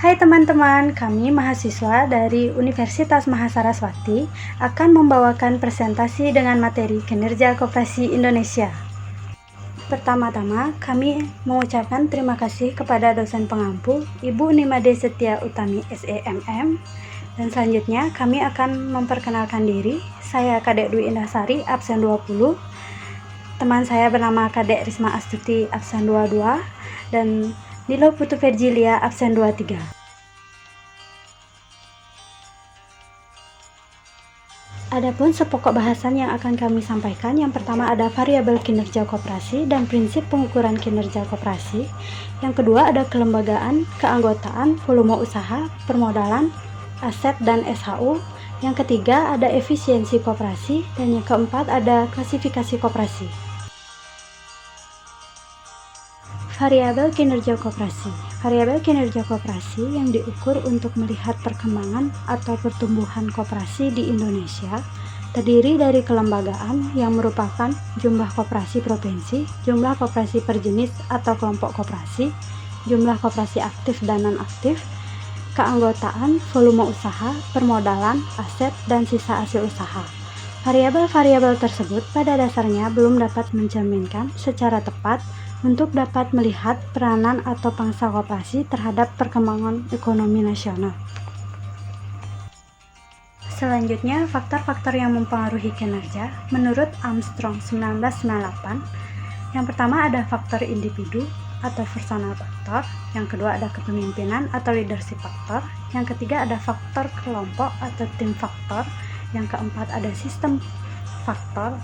Hai teman-teman, kami mahasiswa dari Universitas Mahasaraswati akan membawakan presentasi dengan materi kinerja koperasi Indonesia. Pertama-tama, kami mengucapkan terima kasih kepada dosen pengampu, Ibu Nimade Setia Utami SEMM. Dan selanjutnya, kami akan memperkenalkan diri. Saya Kadek Dwi Indahsari, absen 20. Teman saya bernama Kadek Risma Astuti, absen 22. Dan Nilo Putu Virgilia, absen 23. Adapun sepokok bahasan yang akan kami sampaikan, yang pertama ada variabel kinerja koperasi dan prinsip pengukuran kinerja koperasi. Yang kedua ada kelembagaan, keanggotaan, volume usaha, permodalan, aset, dan SHU. Yang ketiga ada efisiensi koperasi, dan yang keempat ada klasifikasi koperasi. Variabel kinerja koperasi. Variabel kinerja koperasi yang diukur untuk melihat perkembangan atau pertumbuhan koperasi di Indonesia terdiri dari kelembagaan yang merupakan jumlah koperasi provinsi, jumlah koperasi per jenis atau kelompok koperasi, jumlah koperasi aktif dan non-aktif, keanggotaan, volume usaha, permodalan, aset, dan sisa hasil usaha. Variabel-variabel tersebut pada dasarnya belum dapat mencerminkan secara tepat untuk dapat melihat peranan atau pangsa koperasi terhadap perkembangan ekonomi nasional. Selanjutnya, faktor-faktor yang mempengaruhi kinerja menurut Armstrong 1998. Yang pertama ada faktor individu atau personal faktor, yang kedua ada kepemimpinan atau leadership faktor, yang ketiga ada faktor kelompok atau tim faktor, yang keempat ada sistem faktor,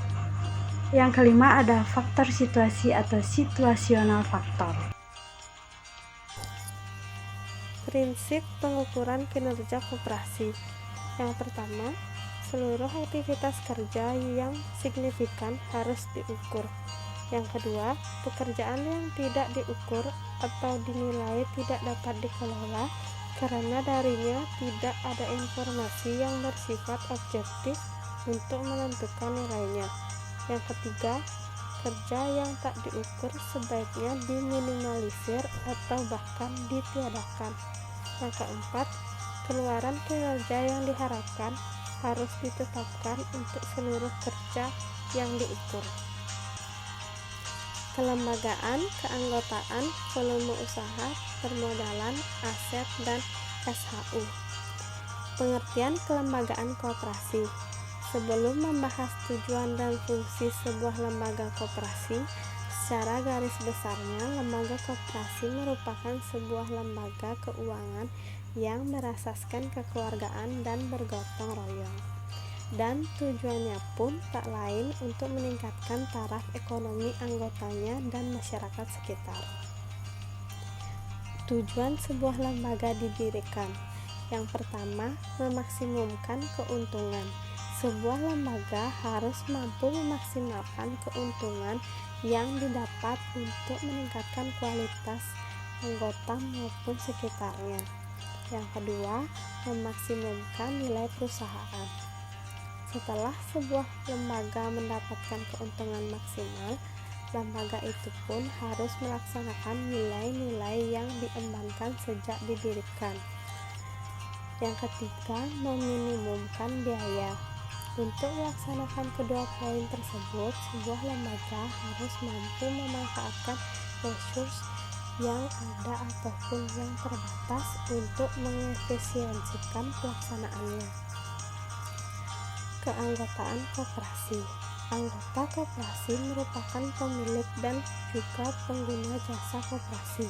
yang kelima ada faktor situasi atau situasional faktor. Prinsip pengukuran kinerja koperasi. Yang pertama, seluruh aktivitas kerja yang signifikan harus diukur. Yang kedua, pekerjaan yang tidak diukur atau dinilai tidak dapat dikelola karena darinya tidak ada informasi yang bersifat objektif untuk menentukan nilainya. Yang ketiga, kerja yang tak diukur sebaiknya diminimalisir atau bahkan ditiadakan. Yang keempat, keluaran kinerja yang diharapkan harus ditetapkan untuk seluruh kerja yang diukur. Kelembagaan, keanggotaan, volume usaha, permodalan, aset, dan SHU. Pengertian kelembagaan koperasi. Sebelum membahas tujuan dan fungsi sebuah lembaga koperasi, secara garis besarnya lembaga koperasi merupakan sebuah lembaga keuangan yang berasaskan kekeluargaan dan bergotong royong. Dan tujuannya pun tak lain untuk meningkatkan taraf ekonomi anggotanya dan masyarakat sekitar. Tujuan sebuah lembaga didirikan. Yang pertama, memaksimumkan keuntungan. Sebuah lembaga harus mampu memaksimalkan keuntungan yang didapat untuk meningkatkan kualitas anggota maupun sekitarnya. Yang kedua, memaksimumkan nilai perusahaan. Setelah sebuah lembaga mendapatkan keuntungan maksimal, lembaga itu pun harus melaksanakan nilai-nilai yang diembankan sejak didirikan. Yang ketiga, meminimumkan biaya. Untuk melaksanakan kedua poin tersebut, sebuah lembaga harus mampu memanfaatkan resource yang ada ataupun yang terbatas untuk mengefisiensikan pelaksanaannya. Keanggotaan koperasi. Anggota koperasi merupakan pemilik dan juga pengguna jasa koperasi.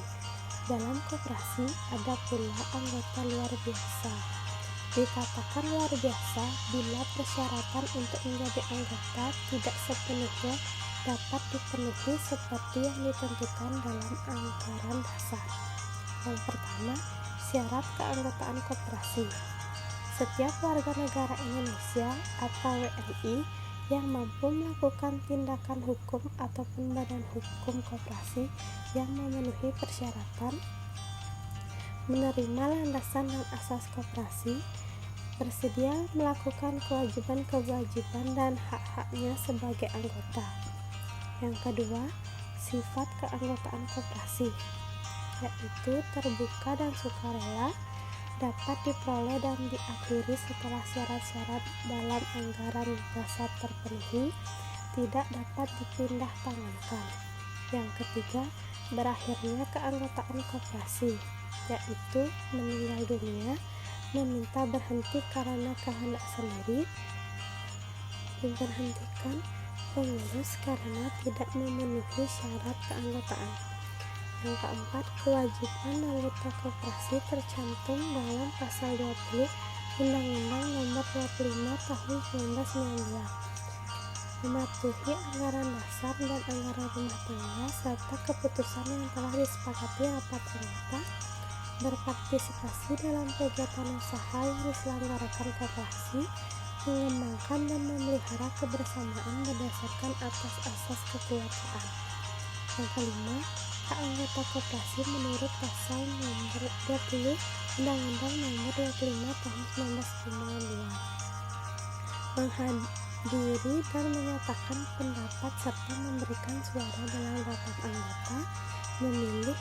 Dalam koperasi ada pula anggota luar biasa. Dikatakan luar biasa bila persyaratan untuk menjadi anggota tidak sepenuhnya dapat dipenuhi seperti yang ditentukan dalam anggaran dasar. Yang pertama, syarat keanggotaan koperasi. Setiap warga negara Indonesia atau WNI yang mampu melakukan tindakan hukum ataupun badan hukum koperasi yang memenuhi persyaratan menerima landasan dan asas koperasi, bersedia melakukan kewajiban-kewajiban dan hak-haknya sebagai anggota. Yang kedua, sifat keanggotaan koperasi. yaitu terbuka dan sukarela, dapat diperoleh dan diakhiri setelah syarat-syarat dalam anggaran dasar terpenuhi, tidak dapat dipindah tangankan. Yang ketiga, berakhirnya keanggotaan koperasi, yaitu meninggal dunia, meminta berhenti karena kehendak sendiri, diberhentikan pengurus karena tidak memenuhi syarat keanggotaan. Yang keempat, kewajiban anggota koperasi tercantum dalam pasal 20 Undang-Undang Nomor 25 Tahun 1919, mematuhi anggaran dasar dan anggaran rumah tangga serta keputusan yang telah disepakati rapat anggota, berpartisipasi dalam kegiatan usaha yang diselenggarakan koperasi, mengembangkan dan memelihara kebersamaan berdasarkan atas asas kekeluargaan. Yang kelima, hak anggota koperasi menurut pasal nomor 20 Undang-Undang Nomor 25 Tahun 1992, menghadiri dan menyatakan pendapat serta memberikan suara dalam rapat anggota, memilih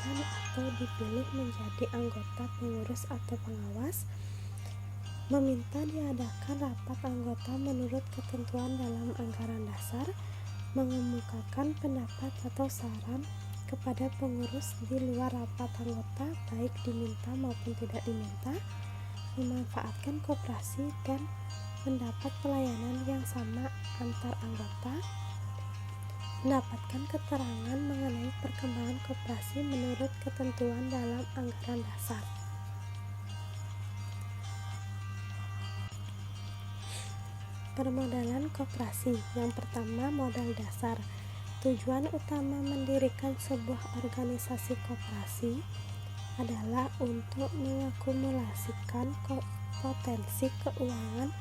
dan atau dipilih menjadi anggota pengurus atau pengawas, meminta diadakan rapat anggota menurut ketentuan dalam anggaran dasar, mengemukakan pendapat atau saran kepada pengurus di luar rapat anggota baik diminta maupun tidak diminta, memanfaatkan koperasi dan mendapat pelayanan yang sama antar anggota, mendapatkan keterangan mengenai perkembangan koperasi menurut ketentuan dalam anggaran dasar. Permodalan koperasi. Yang pertama, modal dasar. Tujuan utama mendirikan sebuah organisasi koperasi adalah untuk mengakumulasikan potensi keuangan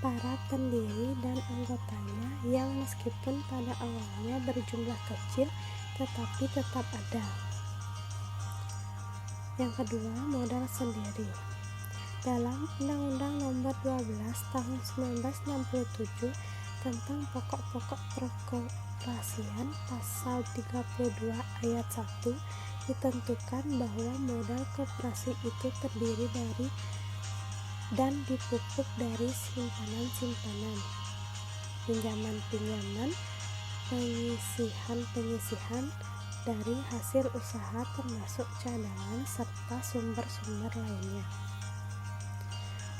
para pendiri dan anggotanya yang meskipun pada awalnya berjumlah kecil tetapi tetap ada. Yang kedua, modal sendiri. Dalam Undang-Undang Nomor 12 Tahun 1967 tentang pokok-pokok perkoperasian pasal 32 ayat 1 ditentukan bahwa modal koperasi itu terdiri dari dan dipupuk dari simpanan-simpanan, pinjaman-pinjaman, penyisihan-penyisihan dari hasil usaha termasuk cadangan serta sumber-sumber lainnya.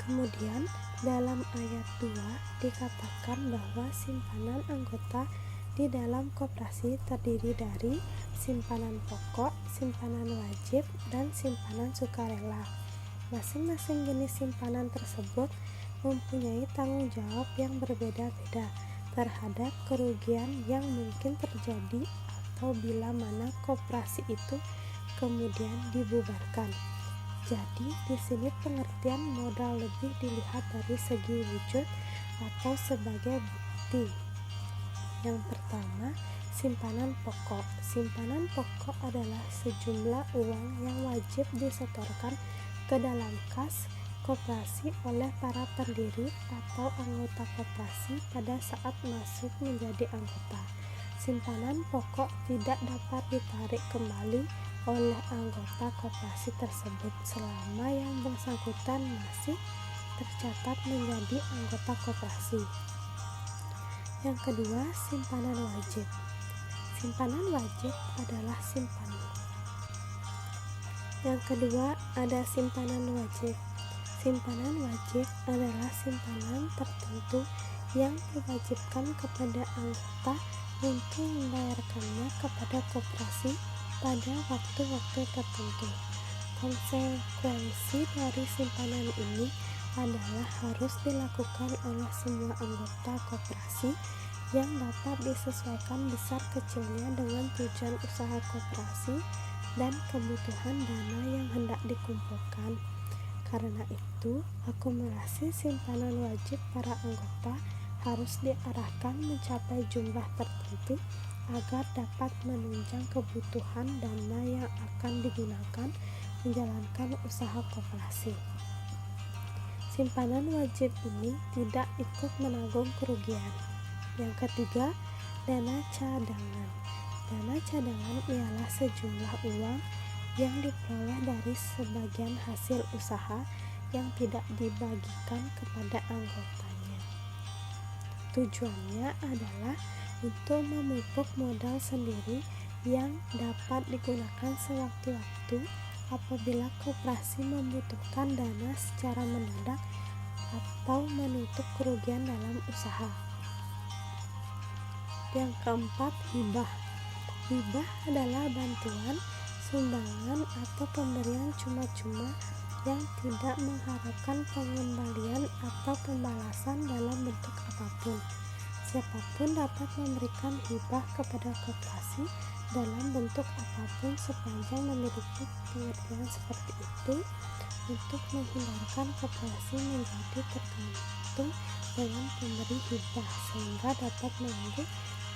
Kemudian dalam ayat 2 dikatakan bahwa simpanan anggota di dalam koperasi terdiri dari simpanan pokok, simpanan wajib, dan simpanan sukarela. Masing-masing jenis simpanan tersebut mempunyai tanggung jawab yang berbeda-beda terhadap kerugian yang mungkin terjadi atau bila mana koperasi itu kemudian dibubarkan. Jadi di sini pengertian modal lebih dilihat dari segi wujud atau sebagai bukti. Yang pertama, simpanan pokok. Simpanan pokok adalah sejumlah uang yang wajib disetorkan ke dalam kas koperasi oleh para pendiri atau anggota koperasi pada saat masuk menjadi anggota. Simpanan pokok tidak dapat ditarik kembali oleh anggota koperasi tersebut selama yang bersangkutan masih tercatat menjadi anggota koperasi. Yang kedua, simpanan wajib. Simpanan wajib adalah simpanan. Yang kedua ada simpanan wajib. Simpanan wajib adalah simpanan tertentu yang diwajibkan kepada anggota untuk membayarkannya kepada koperasi pada waktu-waktu tertentu. Konsekuensi dari simpanan ini adalah harus dilakukan oleh semua anggota koperasi yang dapat disesuaikan besar kecilnya dengan tujuan usaha koperasi dan kebutuhan dana yang hendak dikumpulkan. Karena itu, akumulasi simpanan wajib para anggota harus diarahkan mencapai jumlah tertentu agar dapat menunjang kebutuhan dana yang akan digunakan menjalankan usaha koperasi. Simpanan wajib ini tidak ikut menanggung kerugian. Yang ketiga, dana cadangan. Dana cadangan ialah sejumlah uang yang diperoleh dari sebagian hasil usaha yang tidak dibagikan kepada anggotanya. Tujuannya adalah untuk memupuk modal sendiri yang dapat digunakan sewaktu-waktu apabila koperasi membutuhkan dana secara mendadak atau menutup kerugian dalam usaha. Yang keempat, hibah. Hibah adalah bantuan, sumbangan, atau pemberian cuma-cuma yang tidak mengharapkan pengembalian atau pembalasan dalam bentuk apapun. Siapapun dapat memberikan hibah kepada koperasi dalam bentuk apapun sepanjang memiliki pengertian seperti itu untuk menghindarkan koperasi menjadi tergantung dengan pemberi hibah sehingga dapat mengganggu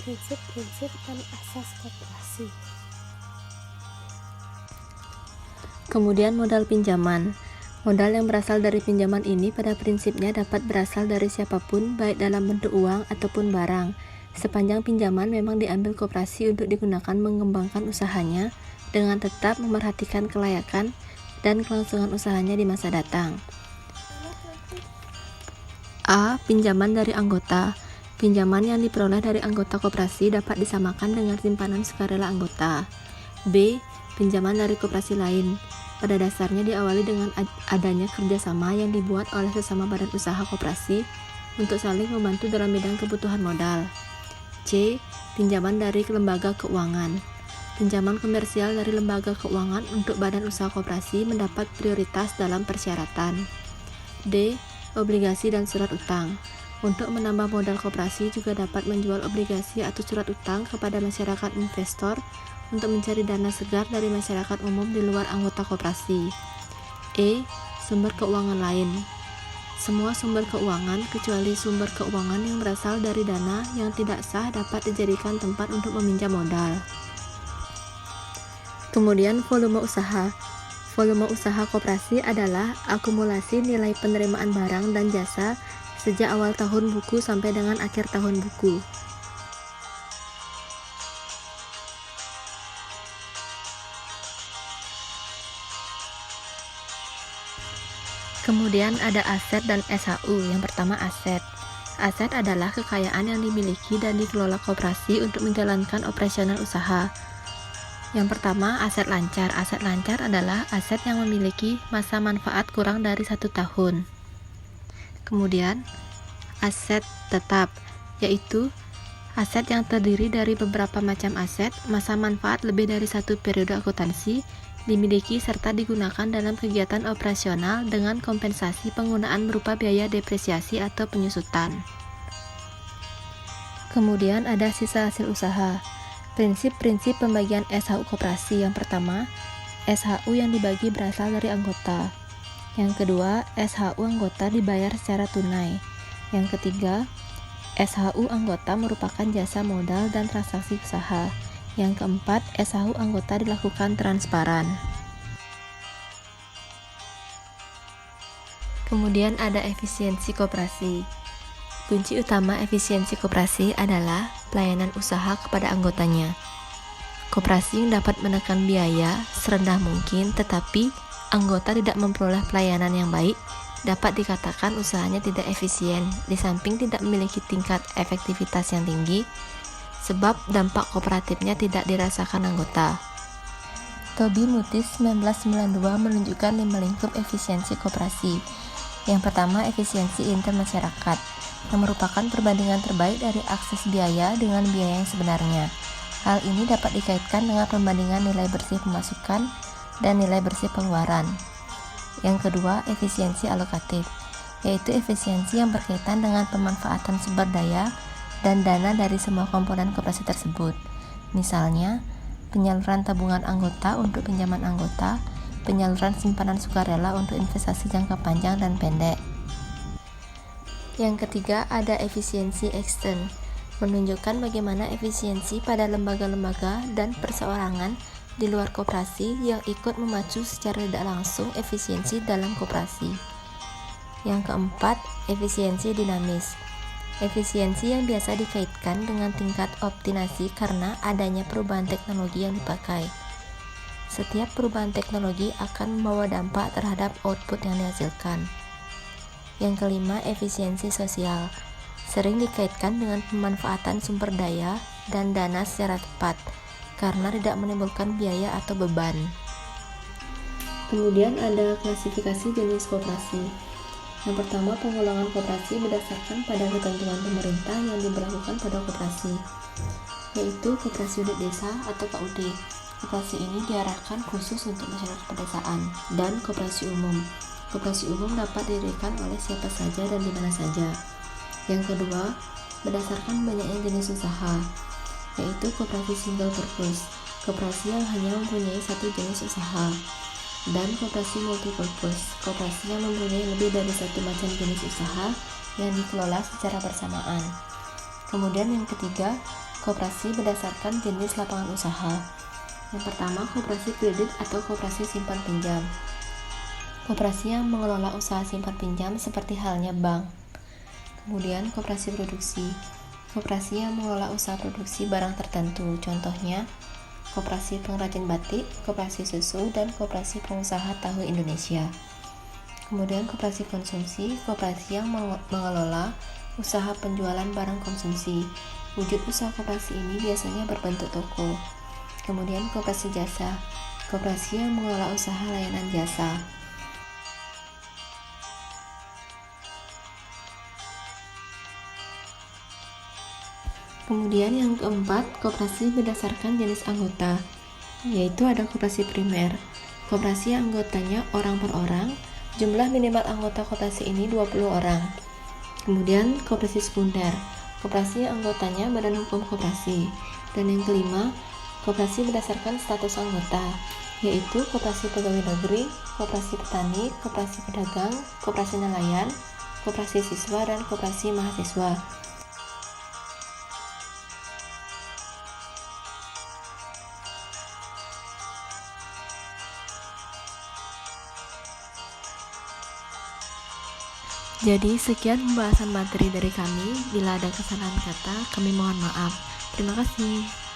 prinsip-prinsip dan asas koperasi. Kemudian modal pinjaman. Modal yang berasal dari pinjaman ini pada prinsipnya dapat berasal dari siapapun, baik dalam bentuk uang ataupun barang, sepanjang pinjaman memang diambil koperasi untuk digunakan mengembangkan usahanya dengan tetap memerhatikan kelayakan dan kelangsungan usahanya di masa datang. A. Pinjaman dari anggota. Pinjaman yang diperoleh dari anggota koperasi dapat disamakan dengan simpanan sukarela anggota. B. Pinjaman dari koperasi lain. Pada dasarnya diawali dengan adanya kerjasama yang dibuat oleh sesama badan usaha koperasi untuk saling membantu dalam bidang kebutuhan modal. C. Pinjaman dari lembaga keuangan. Pinjaman komersial dari lembaga keuangan untuk badan usaha koperasi mendapat prioritas dalam persyaratan. D. Obligasi dan surat utang. Untuk menambah modal koperasi juga dapat menjual obligasi atau surat utang kepada masyarakat investor untuk mencari dana segar dari masyarakat umum di luar anggota koperasi. E. Sumber keuangan lain. Semua sumber keuangan kecuali sumber keuangan yang berasal dari dana yang tidak sah dapat dijadikan tempat untuk meminjam modal. Kemudian volume usaha. Volume usaha koperasi adalah akumulasi nilai penerimaan barang dan jasa sejak awal tahun buku sampai dengan akhir tahun buku. Kemudian ada aset dan SHU. Yang pertama aset. Aset adalah kekayaan yang dimiliki dan dikelola koperasi untuk menjalankan operasional usaha. Yang pertama aset lancar. Aset lancar adalah aset yang memiliki masa manfaat kurang dari 1 tahun. Kemudian aset tetap, yaitu aset yang terdiri dari beberapa macam aset, masa manfaat lebih dari 1 periode akuntansi, dimiliki serta digunakan dalam kegiatan operasional dengan kompensasi penggunaan berupa biaya depresiasi atau penyusutan. Kemudian ada sisa hasil usaha. Prinsip-prinsip pembagian SHU koperasi. Yang pertama, SHU yang dibagi berasal dari anggota. Yang kedua, SHU anggota dibayar secara tunai. Yang ketiga, SHU anggota merupakan jasa modal dan transaksi usaha. Yang keempat, SHU anggota dilakukan transparan. Kemudian ada efisiensi koperasi. Kunci utama efisiensi koperasi adalah pelayanan usaha kepada anggotanya. Koperasi yang dapat menekan biaya serendah mungkin, tetapi anggota tidak memperoleh pelayanan yang baik, dapat dikatakan usahanya tidak efisien, di samping tidak memiliki tingkat efektivitas yang tinggi, sebab dampak kooperatifnya tidak dirasakan anggota. Toby Mutis 1992 menunjukkan 5 lingkup efisiensi koperasi. Yang pertama, efisiensi intermasyarakat, yang merupakan perbandingan terbaik dari akses biaya dengan biaya yang sebenarnya. Hal ini dapat dikaitkan dengan perbandingan nilai bersih pemasukan dan nilai bersih pengeluaran. Yang kedua, efisiensi alokatif, yaitu efisiensi yang berkaitan dengan pemanfaatan sumber daya dan dana dari semua komponen koperasi tersebut. Misalnya, penyaluran tabungan anggota untuk pinjaman anggota, penyaluran simpanan sukarela untuk investasi jangka panjang dan pendek. Yang ketiga, ada efisiensi ekstern, menunjukkan bagaimana efisiensi pada lembaga-lembaga dan perseorangan di luar koperasi yang ikut memacu secara tidak langsung efisiensi dalam koperasi. Yang keempat, efisiensi dinamis, efisiensi yang biasa dikaitkan dengan tingkat optimasi karena adanya perubahan teknologi yang dipakai. Setiap perubahan teknologi akan membawa dampak terhadap output yang dihasilkan. Yang kelima, efisiensi sosial. Sering dikaitkan dengan pemanfaatan sumber daya dan dana secara tepat, karena tidak menimbulkan biaya atau beban. Kemudian ada klasifikasi jenis koperasi. Yang pertama, penggolongan koperasi berdasarkan pada ketentuan pemerintah yang diberlakukan pada koperasi, yaitu koperasi unit desa atau KUD. Koperasi ini diarahkan khusus untuk masyarakat pedesaan, dan koperasi umum. Koperasi umum dapat didirikan oleh siapa saja dan di mana saja. Yang kedua, berdasarkan banyaknya jenis usaha, yaitu koperasi single purpose, koperasi yang hanya mempunyai satu jenis usaha, dan koperasi multipurpose, koperasi yang mempunyai lebih dari satu macam jenis usaha yang dikelola secara bersamaan. Kemudian yang ketiga, koperasi berdasarkan jenis lapangan usaha. Yang pertama, koperasi kredit atau koperasi simpan pinjam. Koperasi yang mengelola usaha simpan pinjam seperti halnya bank. Kemudian koperasi produksi. Koperasi yang mengelola usaha produksi barang tertentu. Contohnya, koperasi pengrajin batik, koperasi susu, dan koperasi pengusaha tahu Indonesia. Kemudian koperasi konsumsi, koperasi yang mengelola usaha penjualan barang konsumsi. Wujud usaha koperasi ini biasanya berbentuk toko. Kemudian koperasi jasa, koperasi yang mengelola usaha layanan jasa. Kemudian yang keempat, koperasi berdasarkan jenis anggota, yaitu ada koperasi primer. Koperasi yang anggotanya orang per orang, jumlah minimal anggota koperasi ini 20 orang. Kemudian koperasi sekunder, koperasi yang anggotanya badan hukum koperasi. Dan yang kelima, koperasi berdasarkan status anggota, yaitu koperasi pegawai negeri, koperasi petani, koperasi pedagang, koperasi nelayan, koperasi siswa, dan koperasi mahasiswa. Jadi sekian pembahasan materi dari kami. Bila ada kesalahan kata, kami mohon maaf. Terima kasih.